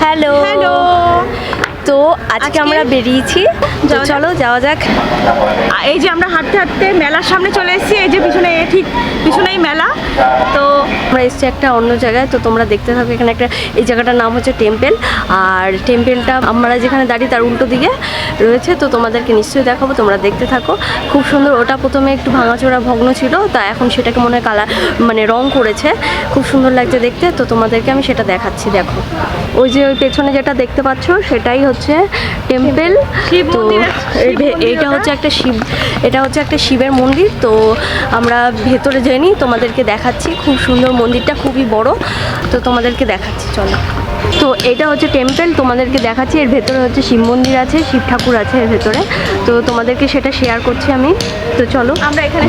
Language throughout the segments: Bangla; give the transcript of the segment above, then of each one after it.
Hello hello. তো আজকে আমরা বেরিয়েছি, তো চলো যাওয়া যাক। এই যে আমরা হাঁটতে হাঁটতে মেলার সামনে চলে এসেছি। এই যে পিছনে, ঠিক পিছনেই মেলা। তো আমরা এসেছি একটা অন্য জায়গায়, তো তোমরা দেখতে থাকো। এখানে একটা, এই জায়গাটার নাম হচ্ছে টেম্পেল, আর টেম্পেলটা আমরা যেখানে দাঁড়িয়ে তার উল্টো দিকে রয়েছে, তো তোমাদেরকে নিশ্চয়ই দেখাবো, তোমরা দেখতে থাকো। খুব সুন্দর। ওটা প্রথমে একটু ভাঙাচোরা ভগ্ন ছিল, তা এখন সেটাকে মনে হয় কালার মানে রং করেছে, খুব সুন্দর লাগছে দেখতে। তো তোমাদেরকে আমি সেটা দেখাচ্ছি, দেখো। ওই যে ওই পেছনে যেটা দেখতে পাচ্ছ সেটাই হচ্ছে টেম্পেল। তো এইটা হচ্ছে একটা শিব, এটা হচ্ছে একটা শিবের মন্দির। তো আমরা ভেতরে যাইনি, তোমাদেরকে দেখাচ্ছি। খুব সুন্দর মন্দিরটা, খুবই বড়, তো তোমাদেরকে দেখাচ্ছি, চলো। তো এটা হচ্ছে টেম্পেল, তোমাদেরকে দেখাচ্ছি। এর ভেতরে হচ্ছে শিব মন্দির আছে, শিব ঠাকুর আছে এর ভেতরে, তো তোমাদেরকে সেটা শেয়ার করছি আমি। তো চলো আমরা এখানে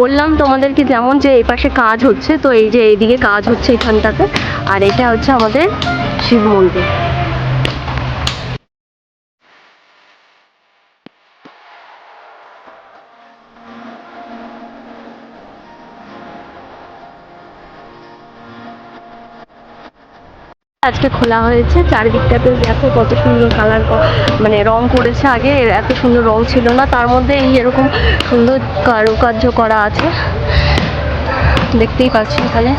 বললাম তোমাদেরকে যেমন যে এই পাশে কাজ হচ্ছে, তো এই যে এইদিকে কাজ হচ্ছে এখানটাতে, আর এটা হচ্ছে আমাদের শিব মন্দির। আজকে খোলা হয়েছে, চারিদিকটাতে দেখো কত সুন্দর কালার, মানে রং করেছে। আগে এত সুন্দর রং ছিল না, তার মধ্যে এই এরকম সুন্দর কারুকার্য করা আছে, দেখতেই পাচ্ছি এখানে।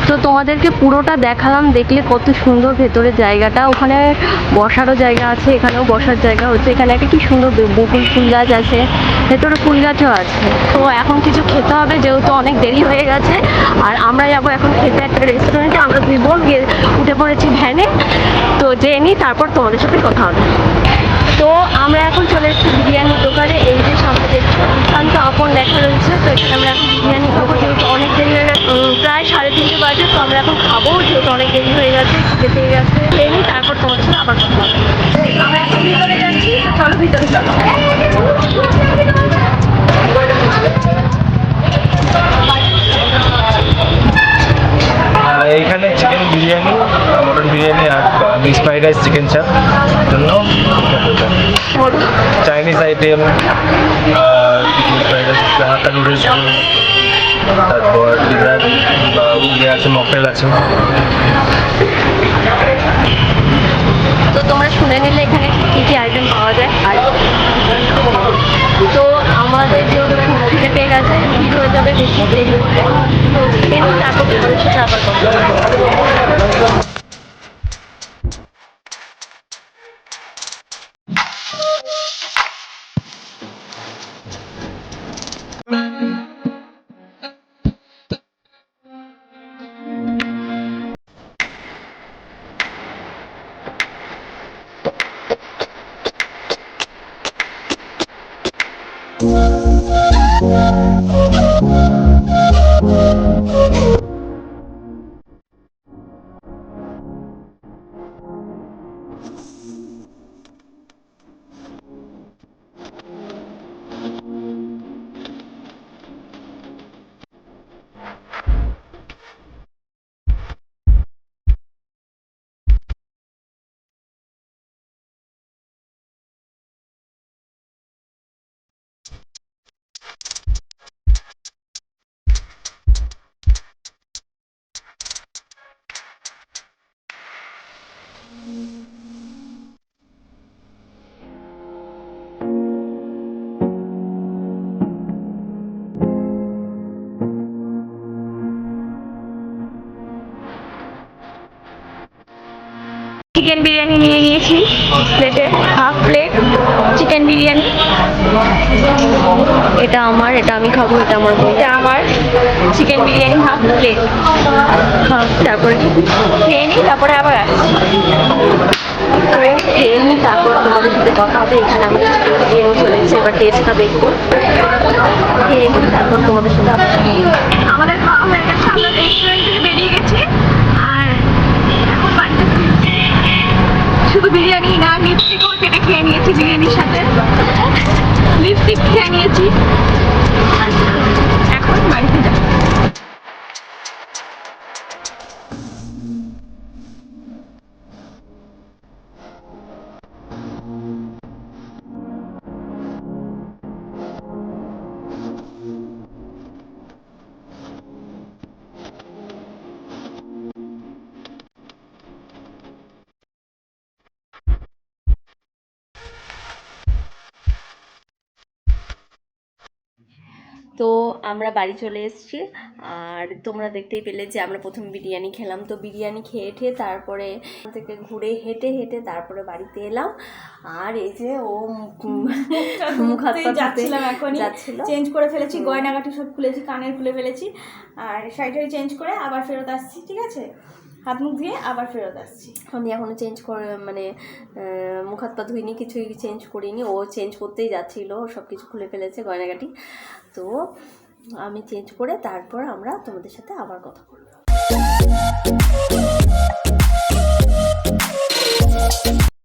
তো তোমাদেরকে পুরোটা দেখালাম, দেখলে কত সুন্দর ভেতরের জায়গাটা। ওখানে বসারও জায়গা আছে, এখানেও বসার জায়গা হচ্ছে। এখানে একটা কি সুন্দর বকুল ফুল গাছ আছে, ভেতরে ফুল গাছও আছে। তো এখন কিছু খেতে হবে, যেহেতু অনেক দেরি হয়ে গেছে। আর আমরা যাবো এখন খেতে একটা রেস্টুরেন্টে। আমরা দুই বোন গিয়ে উঠে পড়েছি ভ্যানে, তো যেয়ে নিই, তারপর তোমাদের সাথে কথা হবে। তো আমরা এখন চলে এসেছি বিরিয়ানির দোকানে। এই যে সামনে দেখছি শান্ত আপন লেখা রয়েছে, তো এখানে আমরা এখন বিরিয়ানি খাবো, যেহেতু অনেক দেরি হয়ে গেছে, প্রায় 3:30 বাজে। তো আমরা এখন খাবো, যেহেতু অনেক দেরি হয়ে গেছে, খেতে গেছে। খেয়ে নিই, তারপর তোমার সাথে আবার কথা হবে। আমরা এখন ভিতরে যাচ্ছি, চলো ভিতরে চলো। এইখানে চিকেন বিরিয়ানি, মটন বিরিয়ানি আর মিক্স ফ্রাইড রাইস, চিকেন চাপ জন্য চাইনিজ আইটেম, ফ্রাইড রাইস, হাক্কা নুডলস, তারপর ডিজার্ট বা আছে, মকটেল আছে। তো তোমরা শুনে নিলে এখানে কী কী আইটেম পাওয়া যায়। আর তো আমাদের যেহেতু খেতে পেয়ে গেছে, ভিড় হয়ে যাবে বেশি দেরি হলে, তো তারপর তোমাদের সাথে আবার কথা হবে। চিকেন বিরিয়ানি নিয়ে নিয়েছি প্লেটে, half plate chicken chicken biryani, এটা আমার, এটা আমি খাবো, এটা আমার বউ। এটা আমার চিকেন বিরিয়ানি হাফ প্লেট। তারপরে খেয়ে নিই, তারপরে আবার আসছি। খেয়ে নিই, তারপর তোমাদের সাথে কথা হবে। এখানে আমাদের চিকেন বিরিয়ানি চলে এসেছে, এবার টেস্ট হবে একটু। খেয়ে নিই, তারপর তোমাদের সাথে আবার আমাদের খাওয়া হয়ে গেছে, আমরা রেস্টুরেন্ট থেকে বেরিয়ে গেছি আর এখন বাড়িতে ফিরছি। শুধু বিরিয়ানি না, লিপস্টিকও কেটে খেয়ে নিয়েছি বিরিয়ানির সাথে, লিপস্টিক খেয়ে নিয়েছি। এখন বাড়িতে যাই। তো আমরা বাড়ি চলে এসেছি। আর তোমরা দেখতেই পেলে যে আমরা প্রথমে বিরিয়ানি খেলাম। তো বিরিয়ানি খেয়ে ঠেয়ে তারপরে ওখান থেকে ঘুরে হেঁটে হেঁটে তারপরে বাড়িতে এলাম। আর এই যে ও মুখ হাত পা ধুতে যাচ্ছিলাম, এখনই যাচ্ছিল। চেঞ্জ করে ফেলেছি, গয়নাগাটি সব খুলেছি, কানের খুলে ফেলেছি, আর শাড়িটাই চেঞ্জ করে আবার ফেরত আসছি। ঠিক আছে, হাত মুখ ধুয়ে আবার ফেরত আসছি। আমি এখনো চেঞ্জ করে মানে মুখ হাত পা ধুইনি, কিছুই চেঞ্জ করিনি। ও চেঞ্জ করতেই যাচ্ছিল, সব কিছু খুলে ফেলেছে গয়নাগাটি। তো আমি চেঞ্জ করে তারপর আমরা তোমাদের সাথে আবার কথা বলবো।